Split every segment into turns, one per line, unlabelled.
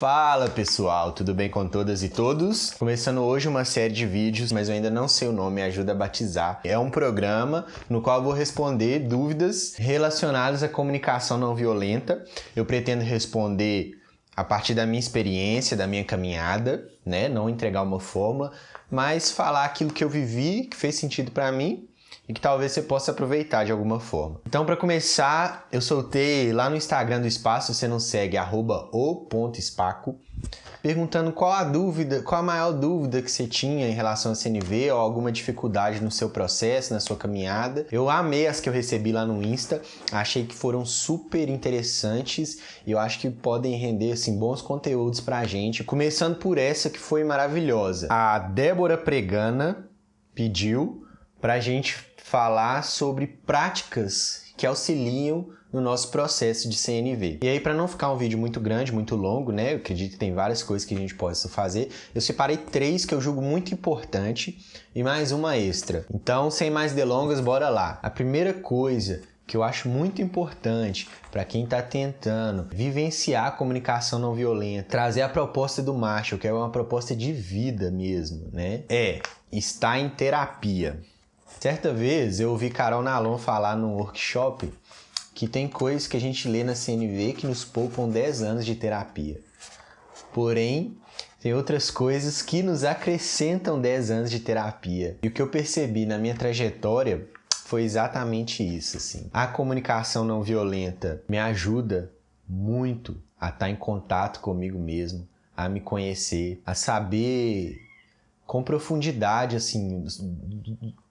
Fala pessoal, tudo bem com todas e todos? Começando hoje uma série de vídeos, mas eu ainda não sei o nome, me ajuda a batizar. É um programa no qual eu vou responder dúvidas relacionadas à comunicação não violenta. Eu pretendo responder a partir da minha experiência, da minha caminhada, né? Não entregar uma fórmula, mas falar aquilo que eu vivi, que fez sentido para mim e que talvez você possa aproveitar de alguma forma. Então, para começar, eu soltei lá no Instagram do Espaço, se você não segue, @o.espaco, perguntando qual a maior dúvida que você tinha em relação a CNV ou alguma dificuldade no seu processo, na sua caminhada. Eu amei as que eu recebi lá no Insta, achei que foram super interessantes e eu acho que podem render assim, bons conteúdos pra gente. Começando por essa que foi maravilhosa. A Débora Pregana pediu pra gente falar sobre práticas que auxiliam no nosso processo de CNV. E aí, para não ficar um vídeo muito grande, muito longo, né? Eu acredito que tem várias coisas que a gente possa fazer. Eu separei 3 que eu julgo muito importante e mais uma extra. Então, sem mais delongas, bora lá. A primeira coisa que eu acho muito importante para quem está tentando vivenciar a comunicação não violenta, trazer a proposta do Marshall, que é uma proposta de vida mesmo, né? É estar em terapia. Certa vez eu ouvi Carol Nalon falar num workshop que tem coisas que a gente lê na CNV que nos poupam 10 anos de terapia. Porém, tem outras coisas que nos acrescentam 10 anos de terapia. E o que eu percebi na minha trajetória foi exatamente isso, assim. A comunicação não violenta me ajuda muito a estar em contato comigo mesmo, a me conhecer, a saber com profundidade, assim,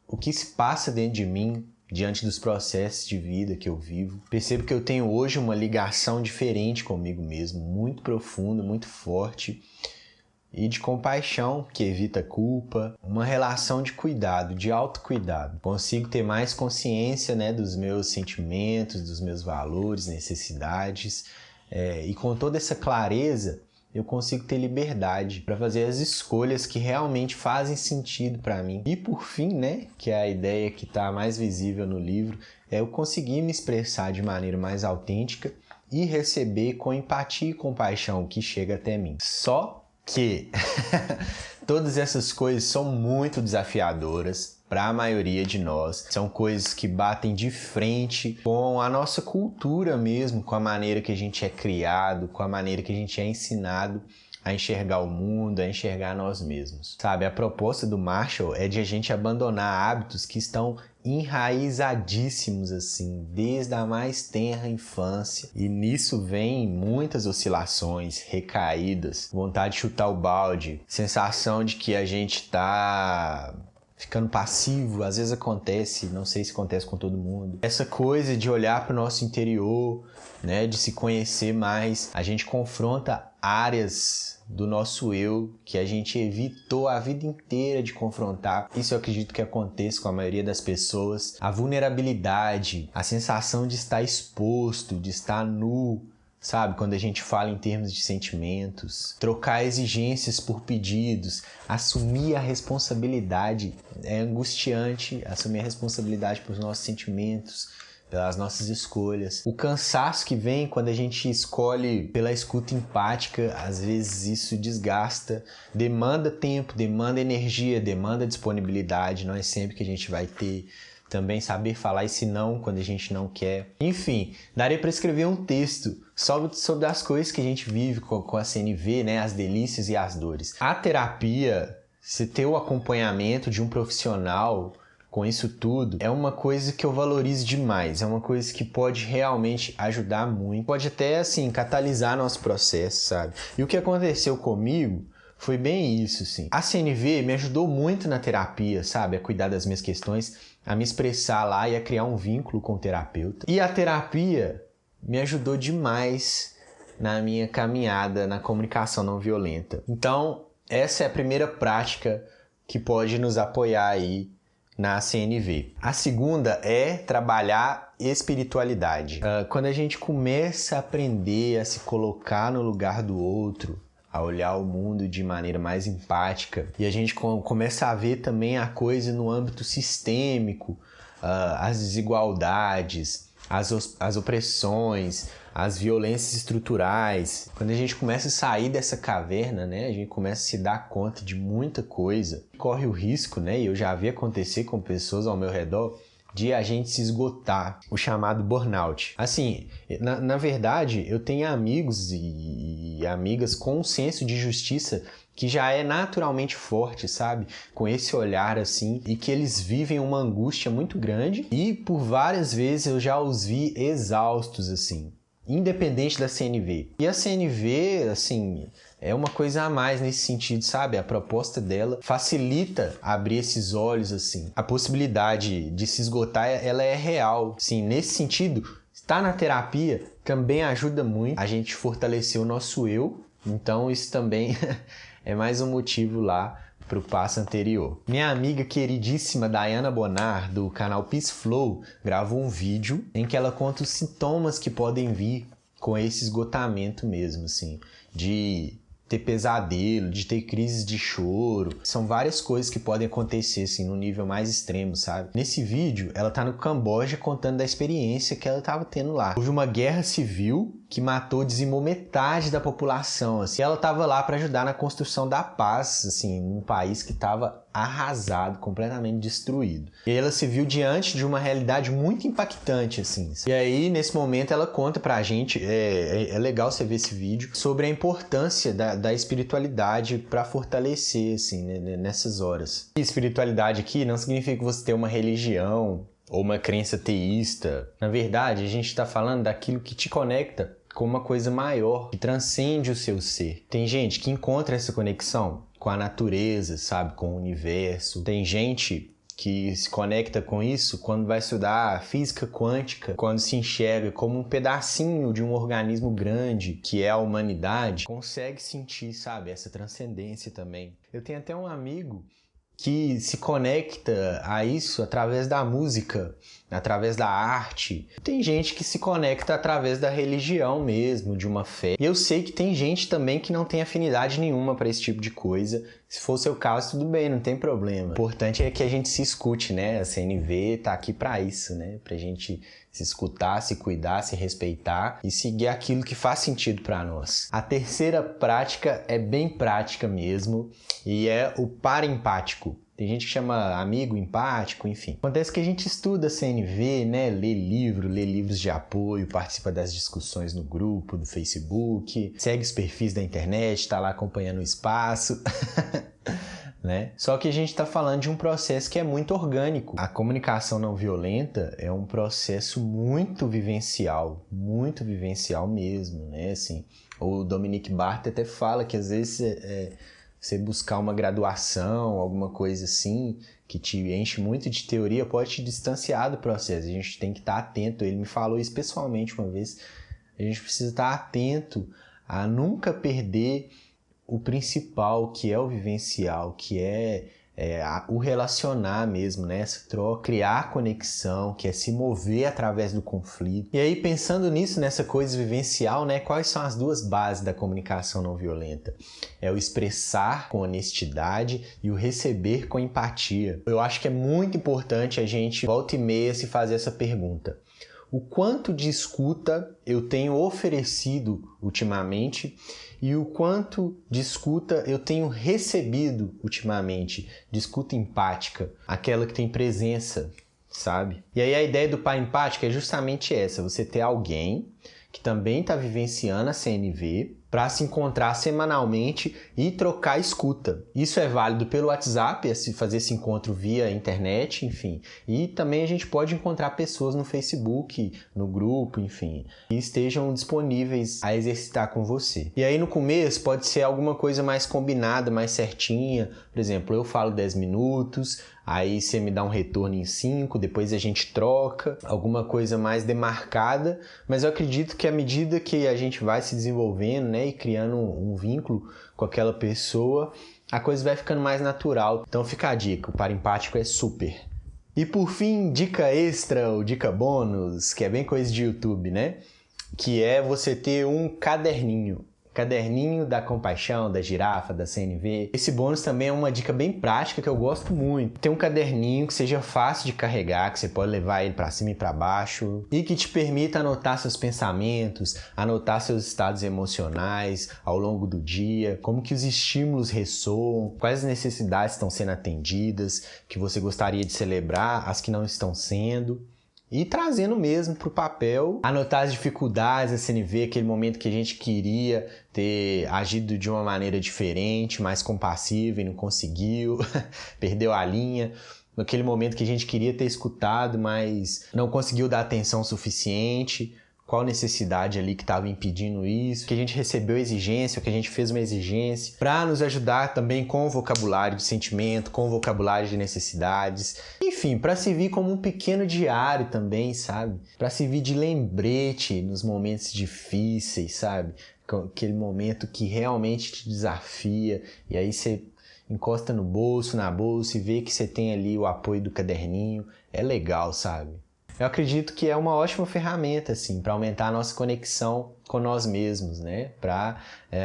o que se passa dentro de mim diante dos processos de vida que eu vivo. Percebo que eu tenho hoje uma ligação diferente comigo mesmo, muito profunda, muito forte e de compaixão que evita culpa, uma relação de cuidado, de autocuidado. Consigo ter mais consciência, né, dos meus sentimentos, dos meus valores, necessidades e com toda essa clareza eu consigo ter liberdade para fazer as escolhas que realmente fazem sentido para mim. E por fim, né, que é a ideia que está mais visível no livro, é eu conseguir me expressar de maneira mais autêntica e receber com empatia e compaixão o que chega até mim. Só que todas essas coisas são muito desafiadoras para a maioria de nós. São coisas que batem de frente com a nossa cultura mesmo, com a maneira que a gente é criado, com a maneira que a gente é ensinado a enxergar o mundo, a enxergar nós mesmos. Sabe, a proposta do Marshall é de a gente abandonar hábitos que estão enraizadíssimos assim, desde a mais tenra infância. E nisso vem muitas oscilações, recaídas, vontade de chutar o balde, sensação de que a gente tá ficando passivo, às vezes acontece, não sei se acontece com todo mundo. Essa coisa de olhar para o nosso interior, né, de se conhecer mais, a gente confronta áreas do nosso eu que a gente evitou a vida inteira de confrontar. Isso eu acredito que acontece com a maioria das pessoas. A vulnerabilidade, a sensação de estar exposto, de estar nu, sabe? Quando a gente fala em termos de sentimentos, trocar exigências por pedidos, assumir a responsabilidade. É angustiante assumir a responsabilidade pelos nossos sentimentos, pelas nossas escolhas. O cansaço que vem quando a gente escolhe pela escuta empática, às vezes isso desgasta, demanda tempo, demanda energia, demanda disponibilidade, não é sempre que a gente vai ter. Também saber falar esse não quando a gente não quer. Enfim, daria para escrever um texto sobre as coisas que a gente vive com a CNV, né? As delícias e as dores. A terapia, se ter o acompanhamento de um profissional com isso tudo, é uma coisa que eu valorizo demais. É uma coisa que pode realmente ajudar muito. Pode até, assim, catalisar nosso processo, sabe? E o que aconteceu comigo foi bem isso, assim. A CNV me ajudou muito na terapia, sabe? A cuidar das minhas questões, a me expressar lá e a criar um vínculo com o terapeuta. E a terapia me ajudou demais na minha caminhada na comunicação não violenta. Então, essa é a primeira prática que pode nos apoiar aí na CNV. A segunda é trabalhar espiritualidade. Quando a gente começa a aprender a se colocar no lugar do outro, a olhar o mundo de maneira mais empática, e a gente começa a ver também a coisa no âmbito sistêmico, as desigualdades, as opressões, as violências estruturais. Quando a gente começa a sair dessa caverna, né, a gente começa a se dar conta de muita coisa. Corre o risco, né, e eu já vi acontecer com pessoas ao meu redor, de a gente se esgotar, o chamado burnout. Assim, na verdade, eu tenho amigos e amigas com um senso de justiça que já é naturalmente forte, sabe? Com esse olhar assim, e que eles vivem uma angústia muito grande, e por várias vezes eu já os vi exaustos, assim, independente da CNV. E a CNV, assim, é uma coisa a mais nesse sentido, sabe? A proposta dela facilita abrir esses olhos, assim. A possibilidade de se esgotar, ela é real. Sim, nesse sentido, estar na terapia também ajuda muito a gente fortalecer o nosso eu. Então isso também é mais um motivo lá para o passo anterior. Minha amiga queridíssima Dayana Bonar, do canal Peace Flow, gravou um vídeo em que ela conta os sintomas que podem vir com esse esgotamento mesmo, assim, de ter pesadelo, de ter crises de choro. São várias coisas que podem acontecer, assim, no nível mais extremo, sabe? Nesse vídeo, ela tá no Camboja contando da experiência que ela tava tendo lá. Houve uma guerra civil que matou, dizimou metade da população, assim. Ela tava lá para ajudar na construção da paz, assim, num país que tava arrasado, completamente destruído. E aí ela se viu diante de uma realidade muito impactante, assim. E aí, nesse momento, ela conta pra gente, é legal você ver esse vídeo, sobre a importância da espiritualidade para fortalecer, assim, né, nessas horas. E espiritualidade aqui não significa que você ter uma religião ou uma crença teísta. Na verdade, a gente está falando daquilo que te conecta com uma coisa maior, que transcende o seu ser. Tem gente que encontra essa conexão com a natureza, sabe, com o universo. Tem gente que se conecta com isso quando vai estudar física quântica, quando se enxerga como um pedacinho de um organismo grande, que é a humanidade, consegue sentir, sabe, essa transcendência também. Eu tenho até um amigo que se conecta a isso através da música, através da arte. Tem gente que se conecta através da religião mesmo, de uma fé. E eu sei que tem gente também que não tem afinidade nenhuma para esse tipo de coisa. Se for o seu caso, tudo bem, não tem problema. O importante é que a gente se escute, né? A CNV tá aqui para isso, né? Pra gente se escutar, se cuidar, se respeitar e seguir aquilo que faz sentido para nós. A terceira prática é bem prática mesmo e é o parempático. Tem gente que chama amigo empático, enfim. Acontece que a gente estuda CNV, né? Lê livros de apoio, participa das discussões no grupo do Facebook, segue os perfis da internet, tá lá acompanhando o espaço. Né? Só que a gente está falando de um processo que é muito orgânico. A comunicação não violenta é um processo muito vivencial mesmo, né? Assim, o Dominique Barthes até fala que às vezes você buscar uma graduação, alguma coisa assim, que te enche muito de teoria, pode te distanciar do processo. A gente tem que estar atento. Ele me falou isso pessoalmente uma vez. A gente precisa estar atento a nunca perder o principal, que é o vivencial, que é o relacionar mesmo, né? Essa troca, criar conexão, que é se mover através do conflito. E aí, pensando nisso, nessa coisa vivencial, né? Quais são as duas bases da comunicação não violenta? É o expressar com honestidade e o receber com empatia. Eu acho que é muito importante a gente, volta e meia, se fazer essa pergunta. O quanto de escuta eu tenho oferecido ultimamente e o quanto de escuta eu tenho recebido ultimamente, de escuta empática, aquela que tem presença, sabe? E aí a ideia do par empático é justamente essa, você ter alguém que também está vivenciando a CNV para se encontrar semanalmente e trocar escuta. Isso é válido pelo WhatsApp, fazer esse encontro via internet, enfim. E também a gente pode encontrar pessoas no Facebook, no grupo, enfim, que estejam disponíveis a exercitar com você. E aí no começo pode ser alguma coisa mais combinada, mais certinha. Por exemplo, eu falo 10 minutos, aí você me dá um retorno em 5, depois a gente troca, alguma coisa mais demarcada, mas eu acredito que à medida que a gente vai se desenvolvendo, né, e criando um vínculo com aquela pessoa, a coisa vai ficando mais natural. Então fica a dica, o parempático é super. E por fim, dica extra ou dica bônus, que é bem coisa de YouTube, né? Que é você ter um caderninho. Caderninho da Compaixão, da Girafa, da CNV. Esse bônus também é uma dica bem prática que eu gosto muito. Tem um caderninho que seja fácil de carregar, que você pode levar ele para cima e para baixo e que te permita anotar seus pensamentos, anotar seus estados emocionais ao longo do dia, como que os estímulos ressoam, quais necessidades estão sendo atendidas, que você gostaria de celebrar, as que não estão sendo. E trazendo mesmo para o papel, anotar as dificuldades da CNV, aquele momento que a gente queria ter agido de uma maneira diferente, mais compassiva e não conseguiu, perdeu a linha. Naquele momento que a gente queria ter escutado, mas não conseguiu dar atenção suficiente. Qual necessidade ali que estava impedindo isso, que a gente recebeu exigência, que a gente fez uma exigência, para nos ajudar também com o vocabulário de sentimento, com o vocabulário de necessidades, enfim, para servir como um pequeno diário também, sabe? Para servir de lembrete nos momentos difíceis, sabe? Aquele momento que realmente te desafia, e aí você encosta no bolso, na bolsa e vê que você tem ali o apoio do caderninho, é legal, sabe? Eu acredito que é uma ótima ferramenta, assim, para aumentar a nossa conexão com nós mesmos, né? Para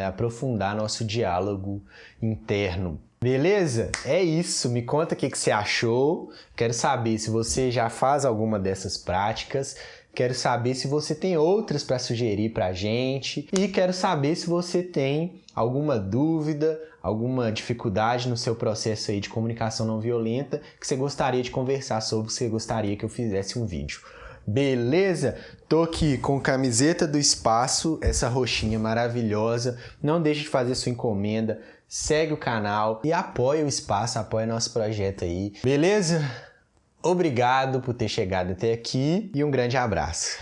aprofundar nosso diálogo interno. Beleza? É isso. Me conta o que você achou. Quero saber se você já faz alguma dessas práticas. Quero saber se você tem outras para sugerir para a gente. E quero saber se você tem alguma dúvida, alguma dificuldade no seu processo aí de comunicação não violenta que você gostaria de conversar sobre, que você gostaria que eu fizesse um vídeo. Beleza? Tô aqui com camiseta do Espaço, essa roxinha maravilhosa. Não deixe de fazer sua encomenda, segue o canal e apoia o Espaço, apoia nosso projeto aí. Beleza? Obrigado por ter chegado até aqui e um grande abraço.